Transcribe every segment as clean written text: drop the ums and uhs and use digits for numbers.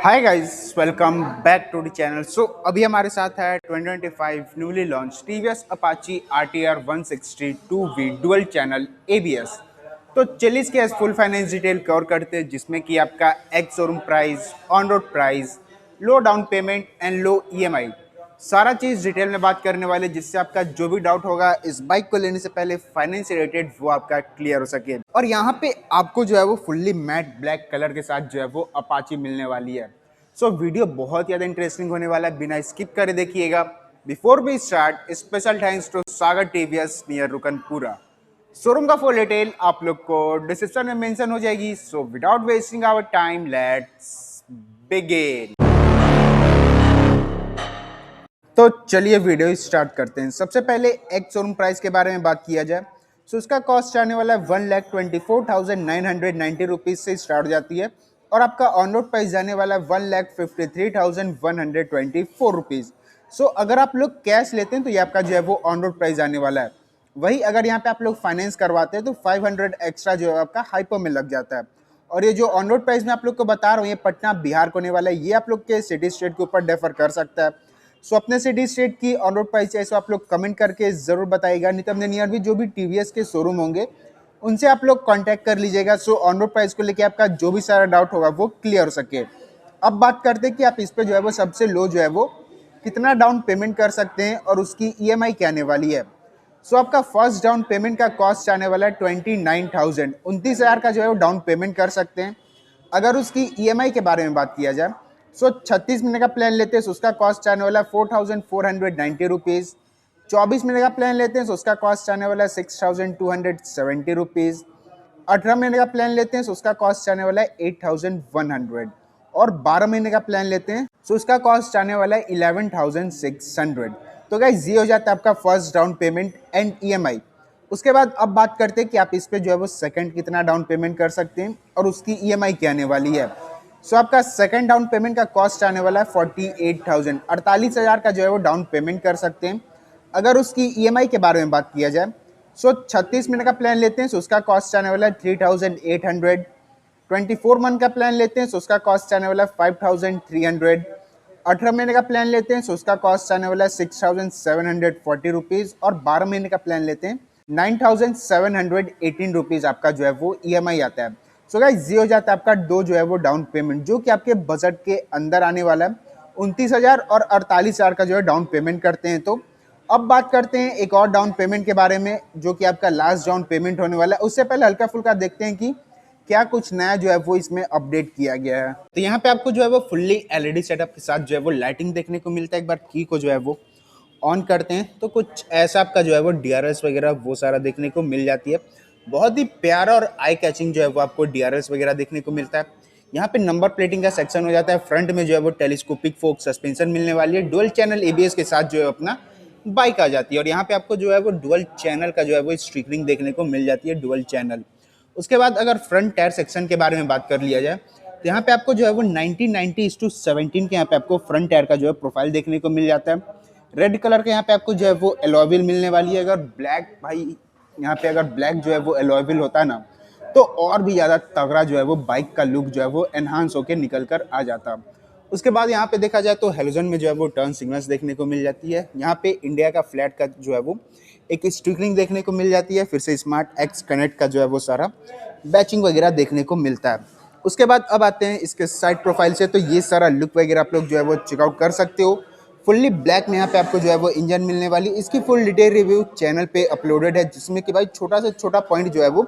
Hi guys, welcome back to the channel. अभी हमारे साथ है 2025 newly launch TVS Apache RTR 162V dual channel ABS। तो चलिए इसके फुल फाइनेंस डिटेल कवर करते हैं, जिसमें कि आपका ex showroom price, on road price, low down payment and low EMI, सारा चीज़ डिटेल में बात करने वाले, जिससे आपका जो भी डाउट होगा इस बाइक को लेने से पहले फाइनेंस से रिलेटेड वो आपका क्लियर हो सके। और यहाँ पे आपको जो है वो फुल्ली मैट ब्लैक कलर के साथ जो है वो अपाची मिलने वाली है। वीडियो बहुत ज़्यादा इंटरेस्टिंग होने वाला है, बिना स्किप करे देखिएगा। Before we start, special thanks to Sagar TVS near Rukanpura. Showroom का फुल डिटेल आप लोग को डिस्क्रिप्शन में मेंशन हो जाएगी। So without wasting our time, let's begin. तो चलिए वीडियो स्टार्ट करते हैं। सबसे पहले एक्स शोरूम प्राइस के बारे में बात किया जाए तो उसका कॉस्ट आने वाला है 1,24,990 रुपीज़ से स्टार्ट हो जाती है, और आपका ऑन रोड प्राइस जाने वाला है 1,53,124 रुपीज़। अगर आप लोग कैश लेते हैं तो ये आपका जो है वो ऑन रोड प्राइस आने वाला है। वही अगर यहाँ पे आप लोग फाइनेंस करवाते हैं तो 500 एक्स्ट्रा जो है आपका हाइपर में लग जाता है। और ये जो ऑन रोड प्राइस में आप लोग को बता रहा हूँ, ये पटना बिहार को होने वाला है। ये आप लोग के सिटी स्टेट के ऊपर डिफर कर सकता है। अपने सिटी स्टेट की ऑन रोड प्राइस है, आप लोग कमेंट करके ज़रूर बताइएगा। नहीं तो अपने नियर भी जो भी टीवीएस के शोरूम होंगे उनसे आप लोग कांटेक्ट कर लीजिएगा। ऑन रोड प्राइस को लेके आपका जो भी सारा डाउट होगा वो क्लियर हो सके। अब बात करते हैं कि आप इस पे जो है वो सबसे लो जो है वो कितना डाउन पेमेंट कर सकते हैं और उसकी EMI क्या आने वाली है। आपका फर्स्ट डाउन पेमेंट का कॉस्ट आने वाला है 29,000, 29,000 का जो है वो डाउन पेमेंट कर सकते हैं। अगर उसकी EMI के बारे में बात किया जाए 36 महीने का प्लान लेते हैं तो उसका कॉस्ट आने वाला है 4,490 रुपीज़। 24 महीने का प्लान लेते हैं तो उसका कॉस्ट आने वाला है 6,270 रुपीज़। 18 महीने का प्लान लेते हैं तो उसका कॉस्ट आने वाला है 8,100, और 12 महीने का प्लान लेते हैं तो उसका कॉस्ट आने वाला है 11,600। तो गाइस ये हो जाता है आपका first down payment and EMI। उसके बाद अब बात करते हैं कि आप इस पे जो है वो सेकंड कितना डाउन पेमेंट कर सकते हैं और उसकी EMI क्या आने वाली है। आपका सेकंड डाउन पेमेंट का कॉस्ट आने वाला है 48,000, 48,000 का जो है वो डाउन पेमेंट कर सकते हैं। अगर उसकी EMI के बारे में बात किया जाए 36 महीने का प्लान लेते हैं तो उसका कॉस्ट आने वाला है 3,800। 24 मंथ का प्लान लेते हैं तो उसका कॉस्ट आने वाला है 5,300। 18 महीने का प्लान लेते हैं तो उसका कॉस्ट आने वाला है 6,740 रुपीज़, और 12 महीने का प्लान लेते हैं 9,718 रुपीज़ आपका जो है वो EMI आता है। गाइस ये हो जाता है आपका दो जो है वो डाउन पेमेंट, जो कि आपके बजट के अंदर आने वाला है। 29,000 और 48,000 का जो है डाउन पेमेंट करते हैं। तो अब बात करते हैं एक और डाउन पेमेंट के बारे में, जो कि आपका लास्ट डाउन पेमेंट होने वाला है। उससे पहले हल्का फुल्का देखते हैं कि क्या कुछ नया जो है वो इसमें अपडेट किया गया है। तो यहाँ पे आपको जो है वो फुल्ली LED सेटअप के साथ जो है वो लाइटिंग देखने को मिलता है। एक बार की को जो है वो ऑन करते हैं तो कुछ ऐसा आपका जो है वो DRS वगैरह वो सारा देखने को मिल जाती है। बहुत ही प्यारा और आई कैचिंग जो है वो आपको DRS वगैरह देखने को मिलता है। यहाँ पे नंबर प्लेटिंग का सेक्शन हो जाता है। फ्रंट में जो है वो टेलीस्कोपिक फोक सस्पेंशन मिलने वाली है। डुअल चैनल ABS के साथ जो है अपना बाइक आ जाती है, और यहाँ पे आपको जो है वो डुअल चैनल का जो है वो स्टिकरिंग देखने को मिल जाती है, डुअल चैनल। उसके बाद अगर फ्रंट टायर सेक्शन के बारे में बात कर लिया जाए तो यहाँ पे आपको जो है वो 1990:17 के यहाँ पे आपको फ्रंट टायर का जो है प्रोफाइल देखने को मिल जाता है। रेड कलर के यहाँ पे आपको जो है वो एलॉय व्हील मिलने वाली है। अगर ब्लैक भाई यहाँ पे अगर ब्लैक जो है वो एलॉय व्हील होता है ना, तो और भी ज़्यादा तगड़ा जो है वो बाइक का लुक जो है वो एनहांस होकर निकल कर आ जाता। उसके बाद यहाँ पे देखा जाए तो हेलोजन में जो है वो टर्न सिग्नल्स देखने को मिल जाती है। यहाँ पे इंडिया का फ्लैट का जो है वो एक स्टिकरिंग देखने को मिल जाती है। फिर से स्मार्ट एक्स कनेक्ट का जो है वो सारा बैचिंग वगैरह देखने को मिलता है। उसके बाद अब आते हैं इसके साइड प्रोफाइल से, तो ये सारा लुक वगैरह आप लोग जो है वो चेकआउट कर सकते हो। फुल्ली ब्लैक में यहाँ पे आपको जो है वो इंजन मिलने वाली। इसकी फुल डिटेल रिव्यू चैनल पे अपलोडेड है, जिसमें कि भाई छोटा से छोटा पॉइंट जो है वो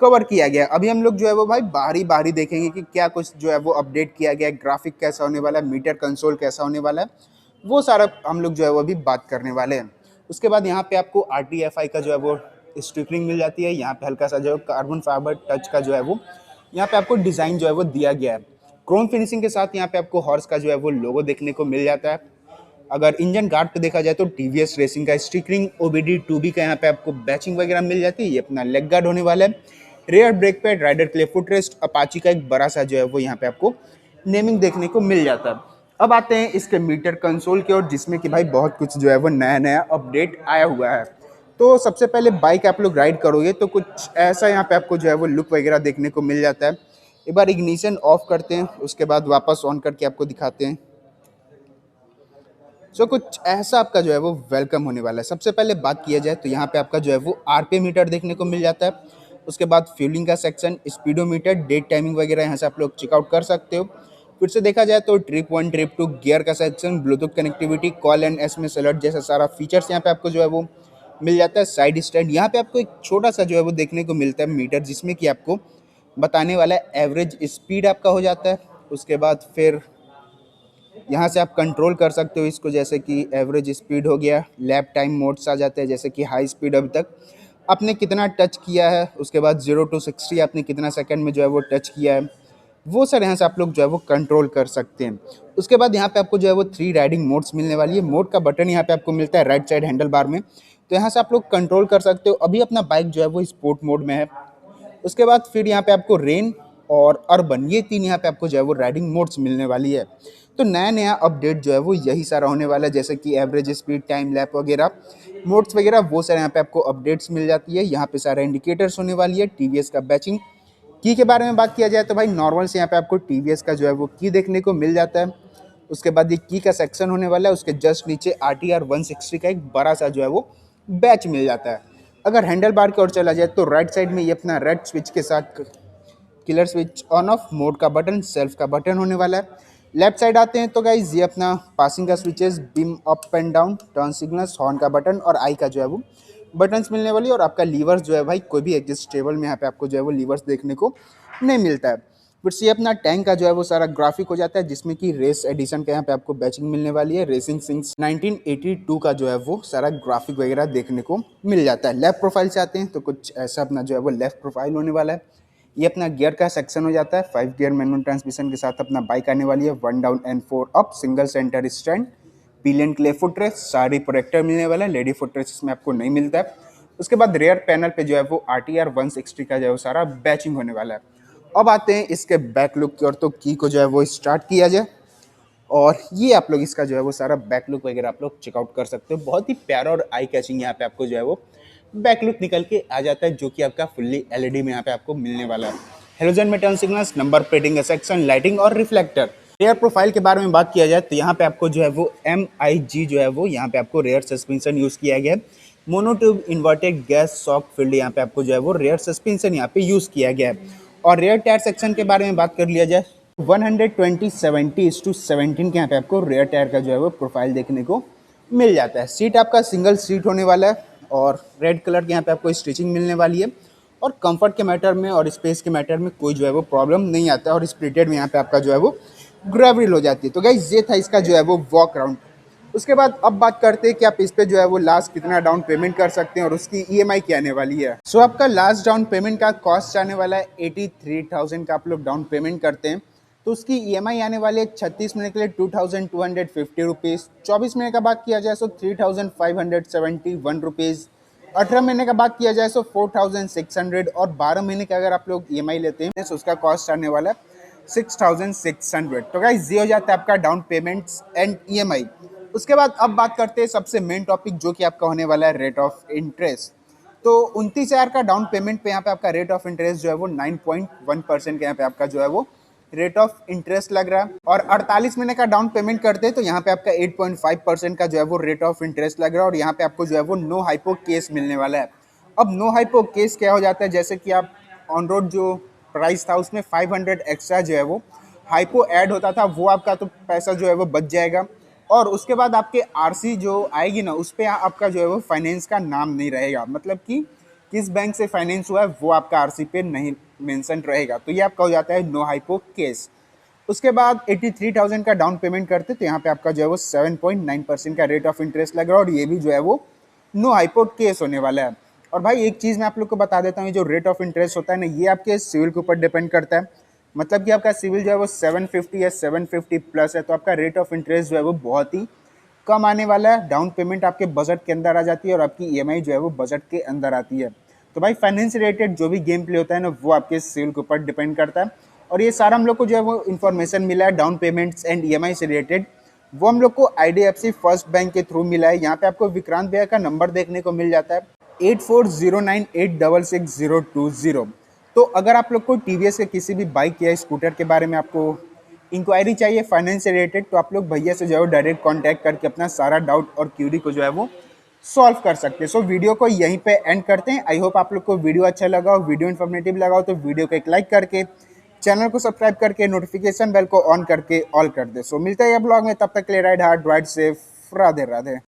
कवर किया गया। अभी हम लोग जो है वो भाई बाहरी देखेंगे कि क्या कुछ जो है वो अपडेट किया गया है, ग्राफिक कैसा होने वाला है, मीटर कंसोल कैसा होने वाला है, वो सारा हम लोग जो है वो अभी बात करने वाले हैं। उसके बाद यहाँ पे आपको RTFI का जो है वो स्टिकरिंग मिल जाती है। यहाँ पे हल्का सा जो है कार्बन फाइबर टच का जो है वो यहाँ पे आपको डिज़ाइन जो है वो दिया गया है। क्रोम फिनिशिंग के साथ यहाँ पे आपको हॉर्स का जो है वो लोगो देखने को मिल जाता है। अगर इंजन गार्ड पे देखा जाए तो TVS रेसिंग का स्टिकरिंग, OBD 2B का यहाँ पे आपको बैचिंग वगैरह मिल जाती है। ये अपना लेग गार्ड होने वाला है। रेयर ब्रेक पैड, राइडर के लिए फुट रेस्ट, अपाची का एक बड़ा सा जो है वो यहाँ पे आपको नेमिंग देखने को मिल जाता है। अब आते हैं इसके मीटर कंसोल की ओर, जिसमें कि भाई बहुत कुछ जो है वो नया अपडेट आया हुआ है। तो सबसे पहले बाइक आप लोग राइड करोगे तो कुछ ऐसा यहाँ पे आपको जो है वो लुक वगैरह देखने को मिल जाता है। एक बार इग्निशन ऑफ करते हैं, उसके बाद वापस ऑन करके आपको दिखाते हैं। सो कुछ ऐसा आपका जो है वो वेलकम होने वाला है। सबसे पहले बात किया जाए तो यहाँ पे आपका जो है वो आरपीएम मीटर देखने को मिल जाता है। उसके बाद फ्यूलिंग का सेक्शन, स्पीडोमीटर, डेट टाइमिंग वगैरह यहाँ से आप लोग चेकआउट कर सकते हो। फिर से देखा जाए तो ट्रिप 1, ट्रिप 2, गियर का section, Bluetooth connectivity, call and SMS alert जैसा सारा फीचर्स यहाँ पे आपको जो है वो मिल जाता है। साइड स्टैंड, यहाँ पे आपको एक छोटा सा जो है वो देखने को मिलता है मीटर, जिसमें कि आपको बताने वाला है एवरेज स्पीड आपका हो जाता है। उसके बाद फिर यहाँ से आप कंट्रोल कर सकते हो इसको, जैसे कि एवरेज स्पीड हो गया, लैप टाइम मोड्स आ जाते हैं, जैसे कि हाई स्पीड अभी तक आपने कितना टच किया है, उसके बाद 0 to 60 आपने कितना सेकंड में जो है वो टच किया है, वो सर यहाँ से आप लोग जो है वो कंट्रोल कर सकते हैं। उसके बाद यहाँ पे आपको जो है वो 3 राइडिंग मोड्स मिलने वाली है। मोड का बटन यहाँ पे आपको मिलता है राइट साइड हैंडल बार में, तो यहाँ से आप लोग कंट्रोल कर सकते हो। अभी अपना बाइक जो है वो स्पोर्ट मोड में है। उसके बाद फिर यहाँ पे आपको रेन और अर्बन, ये 3 यहाँ पे आपको जो है वो राइडिंग मोड्स मिलने वाली है। तो नया नया अपडेट जो है वो यही सारा होने वाला है, जैसे कि एवरेज स्पीड, टाइम लैप वगैरह, मोड्स वगैरह, वो सारे यहाँ पे आपको अपडेट्स मिल जाती है। यहाँ पे सारा इंडिकेटर्स होने वाली है। टीवीएस का बैचिंग की के बारे में बात किया जाए तो भाई नॉर्मल से यहाँ पे आपको टीवीएस का जो है वो की देखने को मिल जाता है। उसके बाद ये की का सेक्शन होने वाला है, उसके जस्ट नीचे आरटीआर 160 का एक बड़ा सा जो है वो बैच मिल जाता है। अगर हैंडल बार की ओर चला जाए तो राइट साइड में ये अपना रेड स्विच के साथ killer switch on off, mode का बटन, सेल्फ का बटन होने वाला है। लेफ्ट साइड आते हैं तो गाइज ये अपना पासिंग का switches, beam up and down, turn signals, horn का बटन और आई का जो है वो बटन्स मिलने वाली है। और आपका लीवर्स जो है भाई कोई भी एडजस्टेबल में यहाँ पे आपको जो है वो लीवर्स देखने को नहीं मिलता है। फिर से अपना टैंक का जो है वो सारा ग्राफिक हो जाता है, जिसमें कि रेस एडिशन का यहाँ पे आपको बैचिंग मिलने वाली है। रेसिंग सिंस 1982 का जो है वो सारा ग्राफिक वगैरह देखने को मिल जाता है। लेफ्ट प्रोफाइल से आते हैं तो कुछ ऐसा अपना जो है वो लेफ्ट प्रोफाइल होने वाला है। ये अपना गियर का सेक्शन हो जाता है। 5 गियर मैनुअल ट्रांसमिशन के साथ अपना बाइक आने वाली है। 1 down and 4 up, single centre stand, pillion clay foot rest, सारी प्रोटेक्टर मिलने वाला है। लेडी फुट रेस्ट इसमें आपको नहीं मिलता है। उसके बाद रेयर पैनल पे जो है वो आरटीआर 160 का जो है वो सारा बैचिंग होने वाला है। अब आते हैं इसके बैक लुक की ओर, तो की को जो है वो स्टार्ट किया जाए और ये आप लोग इसका जो है वो सारा बैक लुक वगैरह आप लोग चेकआउट कर सकते हो। बहुत ही प्यारा और आई कैचिंग यहाँ पे आपको जो है वो बैक लुक निकल के आ जाता है, जो कि आपका फुल्ली एलईडी में यहाँ पे आपको मिलने वाला है। हेलोजन में turn signals, number plating section, lighting और रिफ्लेक्टर। रेयर प्रोफाइल के बारे में बात किया जाए तो यहाँ पे आपको जो है वो MIG जो है वो यहाँ पे आपको रेयर सस्पेंशन यूज किया गया है। Monotube inverted gas shock field यहाँ पे आपको जो है वो रेयर सस्पेंशन यहाँ पे यूज किया गया है। और रेयर टायर सेक्शन के बारे में बात कर लिया जाए, 120/70:17 के यहाँ पे आपको रेयर टायर का जो है वो प्रोफाइल देखने को मिल जाता है। सीट आपका सिंगल सीट होने वाला है और रेड कलर के यहाँ पे आपको स्टिचिंग मिलने वाली है। और कंफर्ट के मैटर में और स्पेस के मैटर में कोई जो है वो प्रॉब्लम नहीं आता है। और स्प्लिटेड में यहाँ पे आपका जो है वो ग्रेवल हो जाती है। तो गाइस ये था इसका जो है वो वॉक राउंड। उसके बाद अब बात करते हैं कि आप इस पे जो है वो लास्ट कितना डाउन पेमेंट कर सकते हैं और उसकी ईएमआई क्या आने वाली है। सो आपका लास्ट डाउन पेमेंट का कॉस्ट आने वाला है 83,000 का। आप लोग डाउन पेमेंट करते हैं तो उसकी ईएमआई आने वाली है 36 महीने के लिए 2,250 रुपीज़। 24 महीने का बात किया जाए तो 3,571 रुपीज़। 18 महीने का बात किया जाए तो 4,600 और 12 महीने का अगर आप लोग ईएमआई लेते हैं तो उसका कॉस्ट आने वाला है 6,600। तो गाइस ये हो जाता है आपका डाउन पेमेंट्स एंड ईएमआई। उसके बाद अब बात करते हैं सबसे मेन टॉपिक, जो कि आपका होने वाला है रेट ऑफ इंटरेस्ट। तो 29,000 का डाउन पेमेंट पे यहाँ पे आपका रेट ऑफ इंटरेस्ट जो है वो 9.1% का यहाँ पे आपका जो है वो रेट ऑफ इंटरेस्ट लग रहा है। और 48 महीने का डाउन पेमेंट करते हैं तो यहाँ पे आपका 8.5% का जो है वो रेट ऑफ इंटरेस्ट लग रहा है। और यहाँ पे आपको जो है वो नो हाइपो केस मिलने वाला है। अब नो हाइपो केस क्या हो जाता है, जैसे कि आप ऑन रोड जो प्राइस था उसमें 500 एक्स्ट्रा जो है वो हाइपो ऐड होता था, वो आपका तो पैसा जो है वो बच जाएगा। और उसके बाद आपके आरसी जो आएगी ना, उस पर आपका जो है वो फाइनेंस का नाम नहीं रहेगा, मतलब कि किस बैंक से फाइनेंस हुआ है वो आपका आरसी पे नहीं मेंशन रहेगा। तो ये आपका हो जाता है नो हाइपो केस। उसके बाद 83,000 का डाउन पेमेंट करते तो यहाँ पे आपका जो है वो 7.9% का रेट ऑफ इंटरेस्ट लग रहा है और ये भी जो है वो नो हाइपो केस होने वाला है। और भाई एक चीज़ मैं आप लोग को बता देता हूँ, ये जो रेट ऑफ इंटरेस्ट होता है ना, ये आपके सिविल के ऊपर डिपेंड करता है। मतलब कि आपका सिविल जो है वो 750 या 750 प्लस है तो आपका रेट ऑफ इंटरेस्ट जो है वो बहुत ही कम आने वाला है। डाउन पेमेंट आपके बजट के अंदर आ जाती है और आपकी ईएमआई जो है वो बजट के अंदर आती है। तो भाई फाइनेंस रिलेटेड जो भी गेम प्ले होता है ना, वो आपके सिविल के ऊपर डिपेंड करता है। और ये सारा हम लोग को जो है वो इन्फॉर्मेशन मिला है डाउन पेमेंट्स एंड ईएमआई से रिलेटेड, वो हम लोग को IDFC फर्स्ट बैंक के थ्रू मिला है। यहाँ पे आपको विक्रांत भैया का नंबर देखने को मिल जाता है 8409866020। तो अगर आप लोग को टीवीएस के किसी भी बाइक या स्कूटर के बारे में आपको इंक्वायरी चाहिए फाइनेंस से रिलेटेड, तो आप लोग भैया से जो है डायरेक्ट कांटेक्ट करके अपना सारा डाउट और क्यूरी को जो है वो सॉल्व कर सकते हैं। सो वीडियो को यहीं पे एंड करते हैं। आई होप आप लोग को वीडियो अच्छा लगा हो, वीडियो इन्फॉर्मेटिव लगा हो, तो वीडियो को एक लाइक करके चैनल को सब्सक्राइब करके नोटिफिकेशन बेल को ऑन करके ऑल कर दे। सो मिलते हैं ब्लॉग में, तब तक के लिए ride hard ride safe, Radhe Radhe.